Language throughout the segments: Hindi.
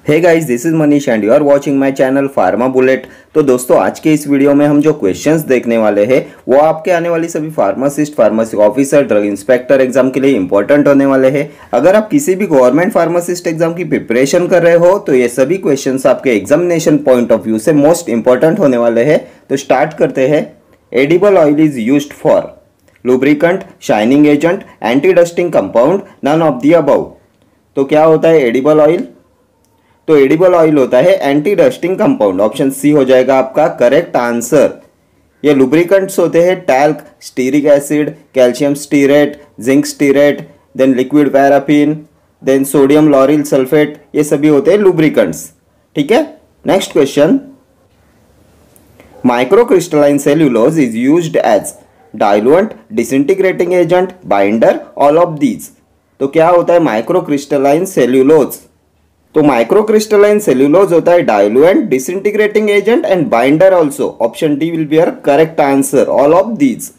Hey guys, this is Manish and you are watching my channel pharma bullet. तो दोस्तों, आज के इस वीडियो में हम जो क्वेश्चंस देखने वाले हैं वो आपके आने वाली सभी pharmacist, pharmacy officer, drug inspector exam के लिए इंपॉर्टेंट होने वाले हैं। अगर आप किसी भी गवर्नमेंट फार्मासिस्ट एग्जाम की प्रिपरेशन कर रहे हो तो ये सभी क्वेश्चंस आपके एग्जामिनेशन पॉइंट ऑफ व्यू से मोस्ट इंपॉर्टेंट होने वाले हैं। तो स्टार्ट करते हैं। Edible oil is used for lubricant, shining agent, anti dusting compound, none of the above. तो क्या होता है एडिबल ऑयल? तो एडिबल ऑयल होता है anti dusting compound. Option C हो जाएगा आपका करेक्ट आंसर। ये लुब्रिकेंट्स होते हैं talc, stearic acid, calcium stearate, zinc stearate, then liquid paraffin, then sodium lauryl sulphate, ये सभी होते हैं लुब्रिकेंट्स। ठीक है, next question. Microcrystalline cellulose is used as diluent, disintegrating agent, binder, all of these. तो क्या होता है माइक्रोक्रिस्टलाइन सेल्यूलोज? तो माइक्रोक्रिस्टलाइन सेल्यूलोज होता है diluent, disintegrating agent and binder also. Option D will be your correct answer, all of these.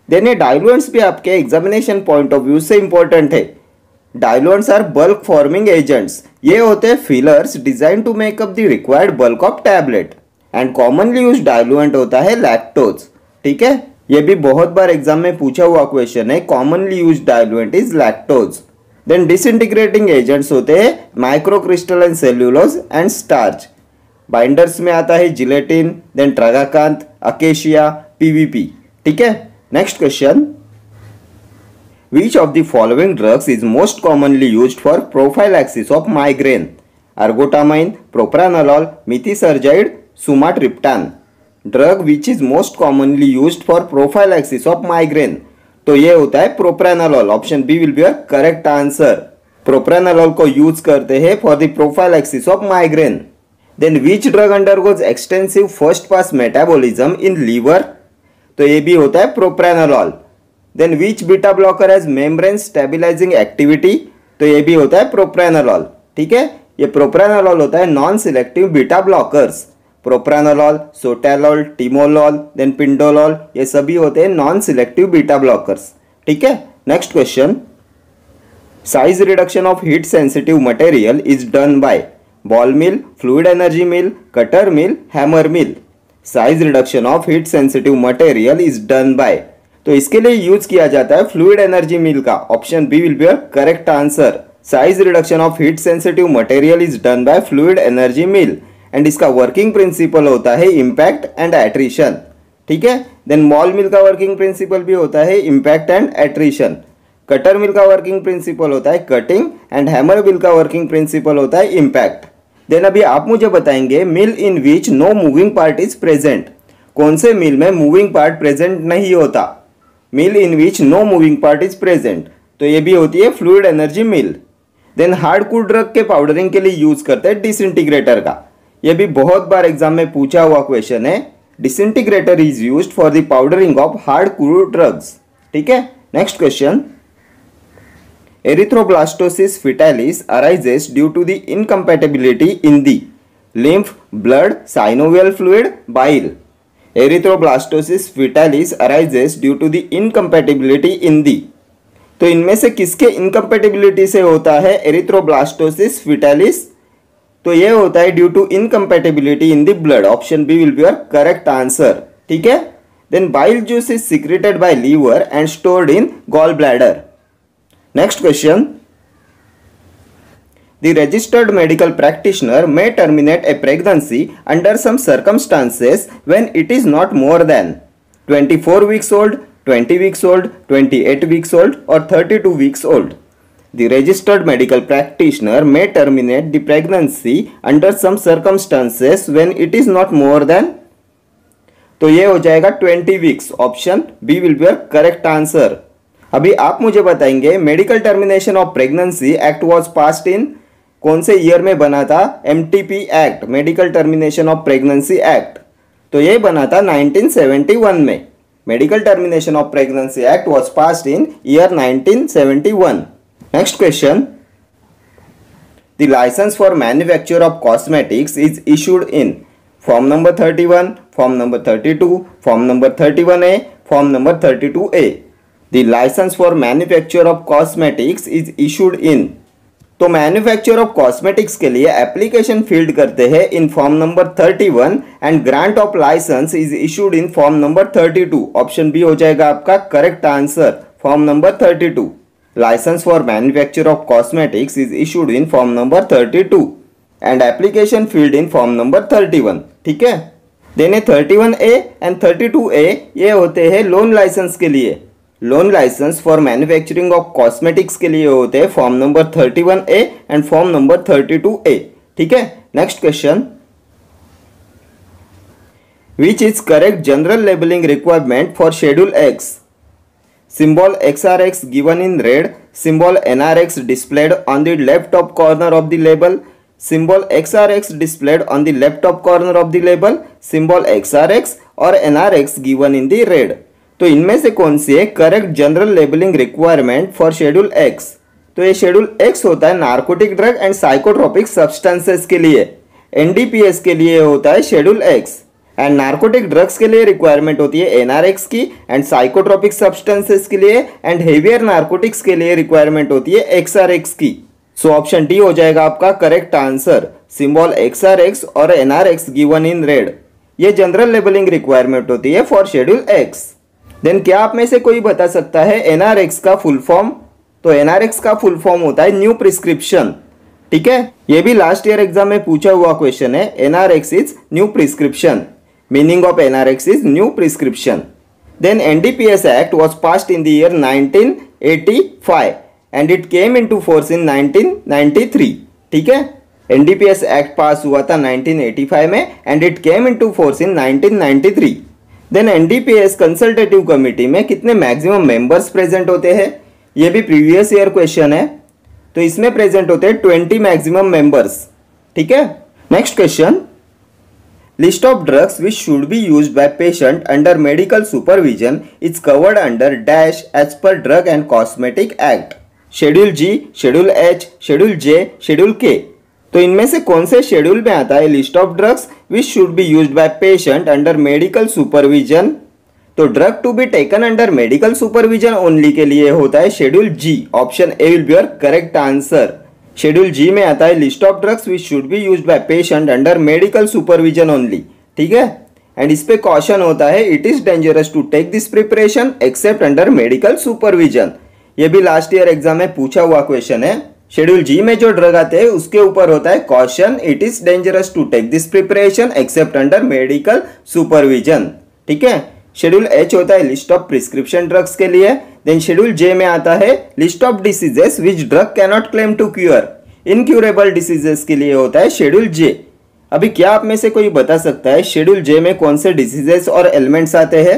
Then ये डाइल्यूएंट्स भी आपके एग्जामिनेशन पॉइंट ऑफ व्यू से इंपॉर्टेंट है। Diluents are bulk forming agents. ये होते हैं fillers design to make up the required bulk of tablet. And commonly use diluent होता है लैक्टोज। ठीक है, ये भी बहुत बार एग्जाम में पूछा हुआ क्वेश्चन है। Commonly use diluent is lactose. Then disintegrating agents होते हैं microcrystalline cellulose and starch. Binders में आता है gelatin, then tragacanth, acacia, PVP. ठीक है, next question. Which of the following drugs is most commonly used for prophylaxis of migraine? Ergotamine, propranolol, methysergide, sumatriptan. Drug which is most commonly used for prophylaxis of migraine? तो ये होता है propranolol. Option B will be your correct answer. प्रोप्रानोलॉल को यूज करते हैं for the prophylaxis of migraine. Then which drug undergoes extensive first pass metabolism in liver? तो ये भी होता है propranolol. Then which beta blocker has membrane stabilising activity? तो ये भी होता है प्रोप्रानोलॉल। ठीक है, ये प्रोप्रानोलॉल होता है non selective beta blockers. Propranolol, sotalol, timolol, then pindolol, ये सभी होते हैं नॉन सिलेक्टिव बीटा ब्लॉकर्स। ठीक है, next question. Size reduction of heat sensitive material is done by ball mill, fluid energy mill, cutter mill, hammer mill. Size reduction of heat sensitive material is done bye, तो इसके लिए यूज किया जाता है फ्लूइड एनर्जी मिल का। Option B will be your correct answer. Size reduction of heat sensitive material is done by fluid energy mill and इसका वर्किंग प्रिंसिपल होता है इम्पैक्ट एंड एट्रिशन। ठीक है, देन मॉल मिल का वर्किंग प्रिंसिपल भी होता है इम्पैक्ट एंड एट्रिशन। कटर मिल का वर्किंग प्रिंसिपल होता है कटिंग एंड हैमर मिल का वर्किंग प्रिंसिपल होता है इम्पैक्ट। देन अभी आप मुझे बताएंगे mill in which no moving part is present. कौन से मिल में मूविंग पार्ट प्रेजेंट नहीं होता? Mill in which no moving part is present, तो ये भी होती है fluid energy mill. Then hardcore drug के पाउडरिंग के लिए यूज करते हैं डिसइंटीग्रेटर का। यह भी बहुत बार एग्जाम में पूछा हुआ क्वेश्चन है। Disintegrator is used for the powdering of hardcore drugs. ठीक है, next question. Erythroblastosis fetalis arises due to the incompatibility in the lymph, blood, synovial fluid, bile. Erythroblastosis fetalis arises due to the incompatibility in the, तो इनमें से किसके इनकम्पैटिबिलिटी से होता है एरिथ्रोब्लास्टोसिस फेटालिस? तो ये होता है due to incompatibility in the blood. Option B will be your correct answer. ठीक है, then bile juice is secreted by liver and stored in gall bladder. Next question. The registered medical practitioner may terminate a pregnancy under some circumstances when it is not more than 24 weeks old, 20 weeks old, 28 weeks old or 32 weeks old. The registered medical practitioner may terminate the pregnancy under some circumstances when it is not more than, तो ये हो जाएगा 20 weeks। Option B will be your correct answer. अभी आप मुझे बताएंगे medical termination of pregnancy act was passed in कौन से ईयर में बना था? MTP act, medical termination of pregnancy act. तो ये बना था 1971 में। Medical termination of pregnancy act was passed in year 1971। Next question. The licence for manufacture of cosmetics is issued in form number 31, form number 32, form number 31A, form number 32A। The licence for manufacture of cosmetics is issued in तो मैन्युफैक्चर ऑफ कॉस्मेटिक्स के लिए एप्लीकेशन फील्ड करते हैं in form number 31 and grant of licence is issued in form number 32। Option B हो जाएगा आपका correct answer, form number 32। Licence for manufacture of cosmetics is issued in form number 32 and application filled in form number 31। ठीक है, देने 31A एंड 32A ये होते हैं लोन लाइसेंस के लिए। Loan licence for manufacturing of cosmetics के लिए होते हैं form number 31A and form number 32A। ठीक है, next question, which is correct general labelling requirement for schedule X? Symbol XRX given in red, symbol NRX displayed on the left top corner of the label, symbol XRX displayed on the left top corner of the label, symbol XRX और NRX given in the red। तो इनमें से कौन सी है correct general labelling requirement for schedule x? तो ये शेड्यूल एक्स होता है narcotic drug and psychotropic substances के लिए, एनडीपीएस के लिए होता है schedule x, and narcotic drugs के लिए रिक्वायरमेंट होती है एनआरएक्स की, एंड साइकोट्रोपिक सब्सटेंसेस के लिए एंड हेवियर नार्कोटिक्स के लिए रिक्वायरमेंट होती है एक्सआरएक्स की। सो ऑप्शन डी हो जाएगा आपका करेक्ट आंसर, सिंबल एक्सआरएक्स और एनआरएक्स गिवन इन रेड। ये जनरल लेबलिंग रिक्वायरमेंट होती है फॉर शेड्यूल एक्स। देन क्या आप में से कोई बता सकता है एनआरएक्स का फुल फॉर्म? तो एनआरएक्स का फुल फॉर्म होता है न्यू प्रिस्क्रिप्शन। ठीक है, ये भी लास्ट ईयर एग्जाम में पूछा हुआ क्वेश्चन है। एनआरएक्स is new prescription, meaning of NRX is new prescription. Then NDPS Act was passed in the year 1985 and it came into force in 1993. ठीक है, NDPS Act पास हुआ था 1985 में and it came into force in 1993. Then NDPS consultative committee में कितने मैक्सिमम मेंबर्स प्रेजेंट होते हैं? ये भी प्रीवियस ईयर क्वेश्चन है। तो इसमें प्रेजेंट होते हैं 20 मैक्सिमम मेंबर्स। ठीक है, next question, List of drugs which should be used by patient under medical supervision is covered under dash as per Drug and Cosmetic Act. Schedule G, Schedule H, Schedule J, Schedule K। तो इनमें से कौन से शेड्यूल में आता है list of drugs which should be used by patient under medical supervision? तो drug to be taken under medical supervision only के लिए होता है schedule G. Option A will be your correct answer. Schedule G में आता है list of drugs which should be used by patient under medical supervision only. ठीक है, एंड इस पे कॉशन होता है it is dangerous to take this preparation except under medical supervision. ये भी लास्ट ईयर एग्जाम में पूछा हुआ क्वेश्चन है। शेड्यूल जी में जो ड्रग आते हैं उसके ऊपर होता है caution it is dangerous to take this preparation except under medical supervision. ठीक है, शेड्यूल एच होता है लिस्ट ऑफ प्रिस्क्रिप्शन ड्रग्स के लिए। देन शेड्यूल जे में आता है list of diseases which drug cannot claim to cure, incurable diseases के लिए होता है शेड्यूल जे। अभी क्या आप में से कोई बता सकता है शेड्यूल जे में कौन से डिसीजेस और एलिमेंट्स आते हैं?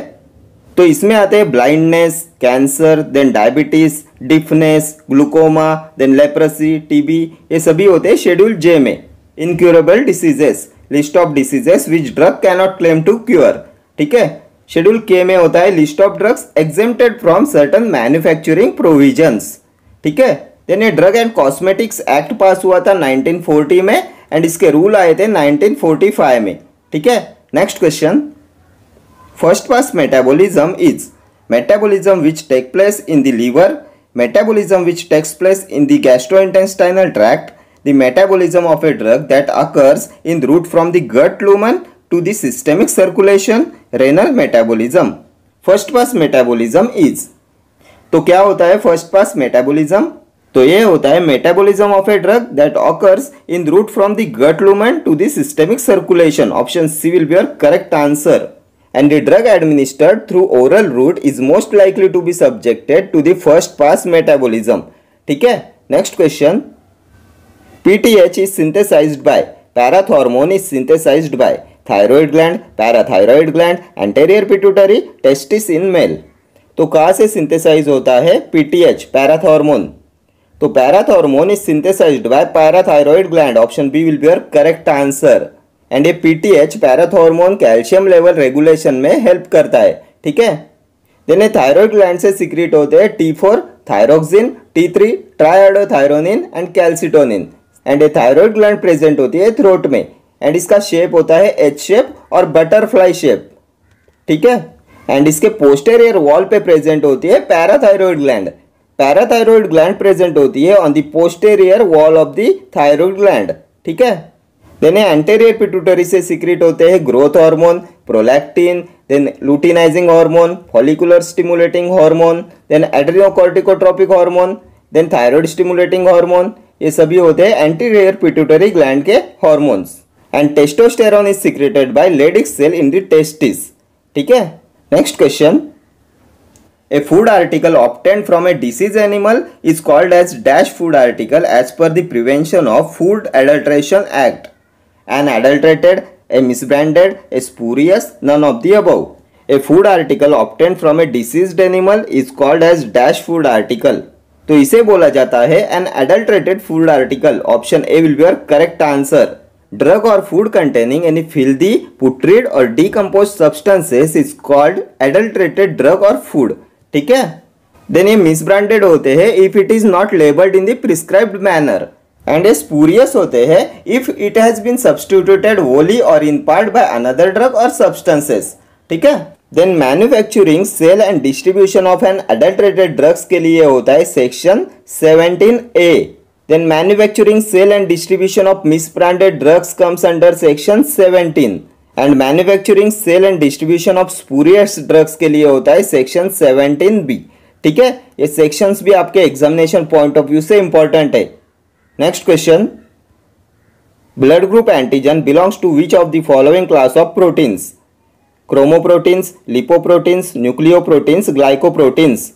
तो इसमें आते हैं blindness, cancer, then diabetes, deafness, glaucoma, then leprosy, TB, ये सभी होते हैं शेड्यूल जे में। Incurable diseases, list of diseases which drug cannot claim to cure. ठीक है, शेड्यूल के में होता है list of drugs exempted from certain manufacturing provisions. ठीक है, देन ये drug and cosmetics act pass हुआ था 1940 में एंड इसके रूल आए थे 1945 में। ठीक है, next question, first pass metabolism is metabolism which take place in the liver, metabolism which takes place in the gastrointestinal tract, the metabolism of a drug that occurs in the route from the gut lumen to the systemic circulation, renal metabolism। First pass metabolism is, तो क्या होता है फर्स्ट पास मेटाबॉलिज्म? तो ये होता है metabolism of a drug that occurs in route from the gut lumen to the systemic circulation. Option C will be your correct answer. And the drug administered through oral route is most likely to be subjected to the first pass metabolism. ठीक है, next question, PTH is synthesized by, parathormone is synthesized by thyroid gland, parathyroid gland, anterior pituitary, testis in male. तो कहाँ से सिंथेसाइज होता है पीटीएच, पैराथॉर्मोन? तो parathormone is synthesized by parathyroid gland. Option B will be your correct answer. And ये PTH parathormone calcium level regulation में हेल्प करता है। ठीक है, देन थायराइड ग्लैंड से सीक्रेट होते हैं T4 thyroxine, T3 triiodothyronine and calcitonin. And ये थायराइड ग्लैंड प्रेजेंट होती है थ्रोट में एंड इसका शेप होता है एच शेप और बटरफ्लाई शेप। ठीक है, एंड इसके पोस्टेरियर वॉल पे प्रेजेंट होती है parathyroid gland. Parathyroid gland present होती है on the posterior wall of the thyroid gland, ठीक है। देन एंटेरियर पिट्यूटरी से सीक्रेट होते हैं growth hormone, prolactin, then luteinizing hormone, follicular stimulating hormone, then adrenocorticotropic hormone, then thyroid stimulating hormone. ये सभी होते हैं एंटीरियर पिट्यूटरी ग्लैंड के hormones. And testosterone is secreted by Leydig's cell in the testis, ठीक है। Next question, a food article obtained from a deceased animal is called as dash food article as per the Prevention of Food Adulteration Act. An adulterated, a misbranded, a spurious, none of the above. A food article obtained from a deceased animal is called as dash food article. तो इसे बोला जाता है an adulterated food article. Option A will be your correct answer. Drug or food containing any filthy, putrid or decomposed substances is called adulterated drug or food. ठीक है। देन ये मिसब्रांडेड होते हैं if it is not labelled in the prescribed manner, and ये स्पूरियस होते हैं if it has been substituted wholly or in part by another drug or substances, ठीक है। Then manufacturing, sale and distribution of an adulterated drugs के लिए होता है section 17A। Then manufacturing, sale and distribution of misbranded drugs comes under section 17 and manufacturing, sale and distribution of spurious drugs के लिए होता है सेक्शन 17B, ठीक है। ये सेक्शंस भी आपके एग्जामिनेशन पॉइंट ऑफ व्यू से इंपॉर्टेंट है। Next question, blood group antigen belongs to which of the following class of proteins? Chromoproteins, lipoproteins, nucleoproteins, glycoproteins.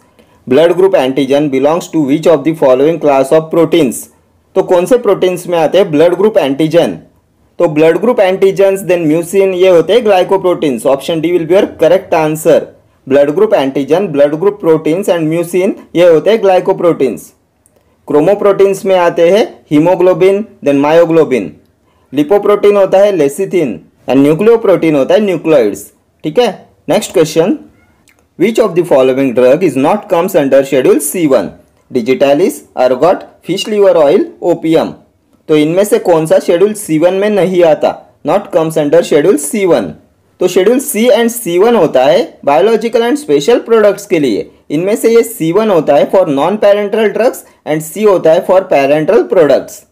Blood group antigen belongs to which of the following class of proteins? तो कौन से प्रोटीन्स में आते हैं ब्लड ग्रुप एंटीजन? तो blood group antigens, then mucin, ये होते हैं glycoproteins. Option D will be your correct answer. Blood group antigen, blood group proteins and mucin, ये होते हैं ग्लाइकोप्रोटीन्स। क्रोमोप्रोटीन्स में आते हैं हीमोग्लोबिन, देन मायोग्लोबिन। लिपोप्रोटीन होता है लेसिथिन एंड न्यूक्लियोप्रोटीन होता है न्यूक्लियोइड्स, ठीक है। Next question, which of the following drug is not comes under schedule C1? Digitalis, ergot, fish liver oil, opium. तो इनमें से कौन सा शेड्यूल C1 में नहीं आता? Not comes under schedule C1। तो शेड्यूल C एंड C1 होता है बायोलॉजिकल एंड स्पेशल प्रोडक्ट्स के लिए। इनमें से ये C1 होता है for non parental drugs and C होता है फॉर पेरेंटल प्रोडक्ट्स।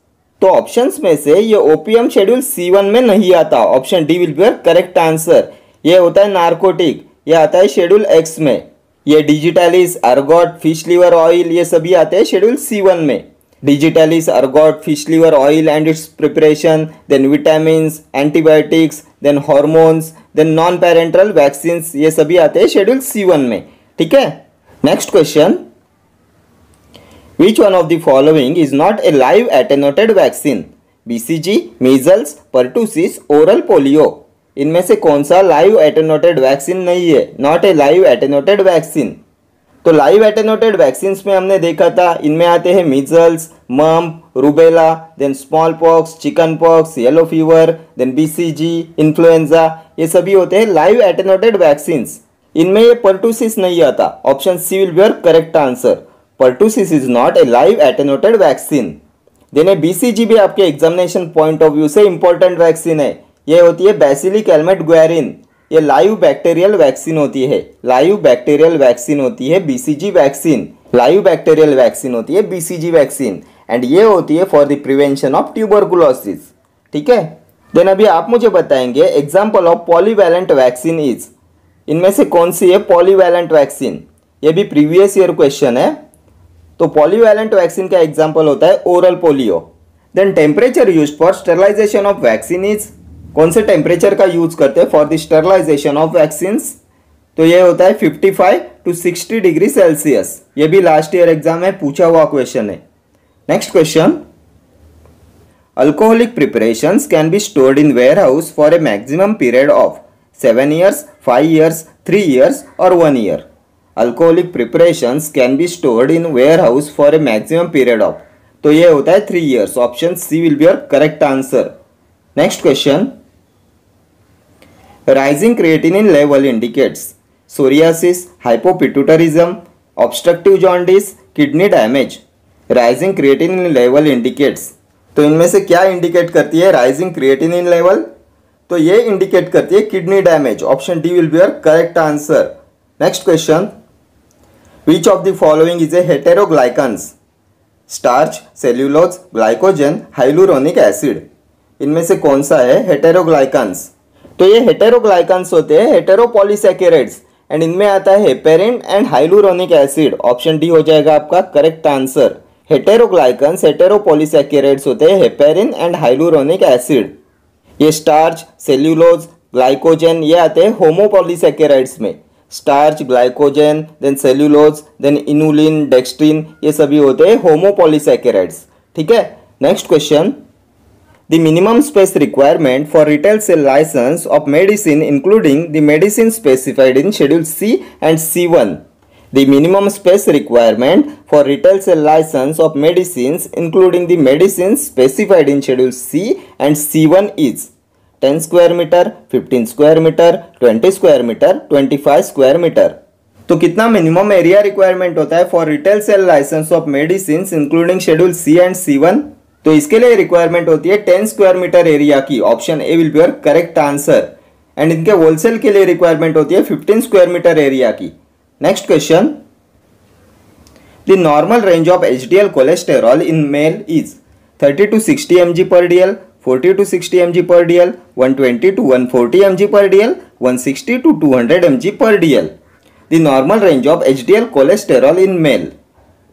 तो ऑप्शंस में से ये ओपियम शेड्यूल C1 में नहीं आता। Option D will be your correct answer. ये होता है नार्कोटिक, ये आता है शेड्यूल X में। ये digitalis, ergot, fish liver oil, ये सभी आते हैं शेड्यूल C1 में। Digitalis, ergot, fish liver oil and its preparation, then vitamins, antibiotics, then hormones, then non-parenteral vaccines, ये सभी आते हैं शेड्यूल C1 में, ठीक है। Next question, which one of the following is not a live attenuated vaccine? BCG, measles, pertussis, oral polio। इनमें से कौन सा लाइव एटेनुएटेड वैक्सीन नहीं है? Not a live attenuated vaccine. तो लाइव एटेनुएटेड वैक्सीन में हमने देखा था, इनमें आते हैं measles, mump, rubella, then small pox, chicken pox, yellow fever, then BCG, influenza, ये सभी होते हैं लाइव एटेनुएटेड वैक्सीन। इनमें ये पर्टूसिस नहीं आता। Option C will be your correct answer. Pertussis is not a live attenuated vaccine. Then BCG भी आपके एग्जामिनेशन पॉइंट ऑफ व्यू से इंपॉर्टेंट वैक्सीन है। ये होती है बैसिलिक एल्मेट ग्वेरिन, ये लाइव बैक्टीरियल वैक्सीन होती है। लाइव बैक्टीरियल वैक्सीन होती है BCG vaccine. Live bacterial vaccine होती है BCG वैक्सीन एंड ये होती है for the prevention of tuberculosis, ठीक है। देन अभी आप मुझे बताएंगे example of polyvalent vaccine is, इनमें से कौन सी है पॉलीवैलेंट वैक्सीन? ये भी प्रीवियस ईयर क्वेश्चन है। तो पॉलीवैलेंट वैक्सीन का एग्जाम्पल होता है oral polio. Then temperature used for sterilization of vaccine is, कौन से टेम्परेचर का यूज करते हैं for the sterilization of vaccines? तो ये होता है 55 to 60 डिग्री सेल्सियस। ये भी लास्ट ईयर एग्जाम में पूछा हुआ क्वेश्चन है। Next question, alcoholic preparations can be stored in warehouse for a maximum period of 7 years, 5 years, 3 years और 1 year। Alcoholic preparations can be stored in warehouse for a maximum period of, तो ये होता है 3 years। Option C will be your correct answer. Next question, rising creatinine level indicates psoriasis, hypopituitarism, obstructive jaundice, kidney damage। rising creatinine level indicates, तो इनमें से क्या इंडिकेट करती है rising creatinine level? तो ये इंडिकेट करती है kidney damage. Option D will be your correct answer. Next question, which of the following is a heteroglycans? Starch, cellulose, glycogen, hyaluronic acid. इनमें से कौन सा है हेटेरोग्लाइकन्स? तो ये हेटेरोग्लाइकन्स होते हैं हेटेरोपॉलीसैकेराइड्स एंड इनमें आता है heparin and hyaluronic acid. Option D हो जाएगा आपका करेक्ट आंसर। हेटेरोग्लाइकन्स हेटेरोपॉलीसैकेराइड्स होते हैं हेपेरिन एंड हाइलुरोनिक एसिड। ये स्टार्च, सेल्यूलोज, ग्लाइकोजन ये आते हैं होमोपॉलीसैकेराइड्स में। Starch, glycogen, then cellulose, then inulin, dextrin ये सभी होते हैं होमोपॉलीसैकेराइड्स। ठीक है, next question. The minimum space requirement for retail sale license of medicine including the medicine specified in Schedule C and C1. The minimum space requirement for retail sale license of medicines including the medicines specified in Schedule C and C1 is 10 square meter, 15 square meter, 20 square meter, 25 square meter. तो कितना मिनिमम एरिया रिक्वायरमेंट होता है for retail sale licence of medicine including schedule C and C1? तो इसके लिए रिक्वायरमेंट होती है 10 स्क्वायर मीटर एरिया की। Option A will be your correct answer. And इनके होलसेल के लिए रिक्वायरमेंट होती है 15 स्क्वायर मीटर एरिया की। Next question. The normal range of HDL cholesterol in male is 30 to 60 mg per dl, 40 to 60 mg per dl, 120 to 140 mg per dl, 160 to 200 mg per dl. The normal range of HDL cholesterol in male,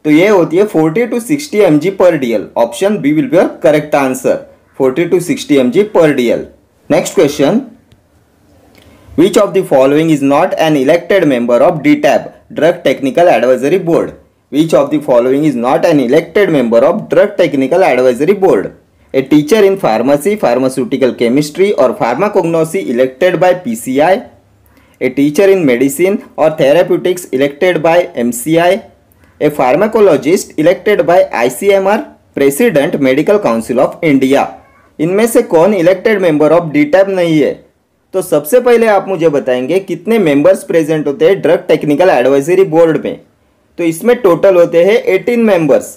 तो ये होती है 40 to 60 mg per dl। Option B will be your correct answer, 40 to 60 mg per dl। Next question. Which of the following is not an elected member of DTAB, drug technical advisory board? Which of the following is not an elected member of drug technical advisory board? A teacher in pharmacy, pharmaceutical chemistry or pharmacognosy elected by PCI, a teacher in medicine or therapeutics elected by MCI, a pharmacologist elected by ICMR, president medical council of India. इनमें से कौन इलेक्टेड मेंबर ऑफ DTAB नहीं है? तो सबसे पहले आप मुझे बताएंगे कितने मेंबर्स प्रेजेंट होते हैं ड्रग टेक्निकल एडवाइजरी बोर्ड में? तो इसमें टोटल होते हैं 18 मेंबर्स।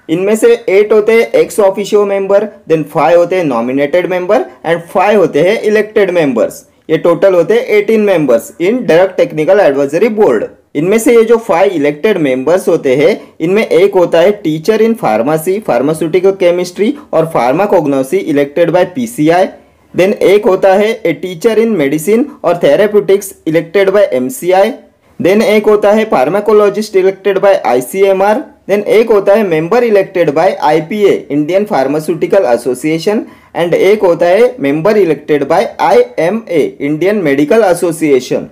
इनमें से 8 होते हैं एक्स ऑफिशियो मेंबर, देन 5 होते हैं नॉमिनेटेड मेंबर एंड 5 होते हैं इलेक्टेड मेंबर्स। ये टोटल होते हैं 18 members in drug technical advisory board. इनमें से ये जो 5 इलेक्टेड मेंबर्स होते हैं इनमें एक होता है teacher in pharmacy, pharmaceutical chemistry or pharmacognosy elected by PCI, then एक होता है a teacher in medicine or therapeutics elected by MCI, then एक होता है pharmacologist elected by ICMR, then एक होता है member elected by IPA, Indian pharmaceutical association, and एक होता है member elected by IMA, Indian medical association.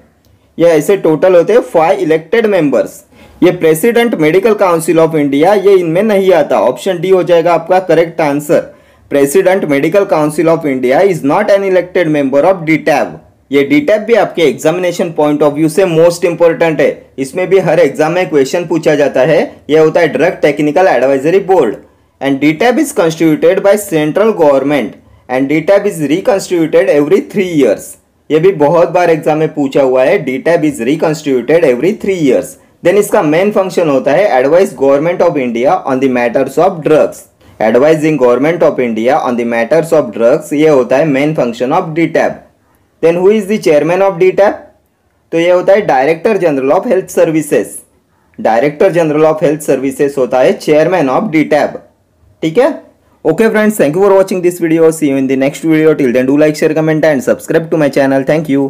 ये ऐसे टोटल होते हैं 5 इलेक्टेड मेंबर्स। ये president medical council of India ये इनमें नहीं आता। ऑप्शन डी हो जाएगा आपका correct answer. President medical council of India is not an elected member of DTAB। ये DTAB भी आपके एग्जामिनेशन पॉइंट ऑफ व्यू से मोस्ट इंपॉर्टेंट है। इसमें भी हर एग्जाम में क्वेश्चन पूछा जाता है। यह होता है drug technical advisory board and DTAB is constituted by central government and DTAB is reconstituted every 3 years। ये भी बहुत बार एग्जाम में पूछा हुआ है। DTAB is reconstituted every 3 years। Then इसका मेन फंक्शन होता है advise government of India on the matters of drugs. Advising government of India on the matters of drugs ये होता है main function of DTAB। Then who is the chairman of DTAB? तो ये होता है director general of health services. Director general of health services होता है चेयरमैन ऑफ DTAB। ठीक है। Okay friends, thank you for watching this video. See you in the next video. Till then, do like, share, comment and subscribe to my channel. Thank you.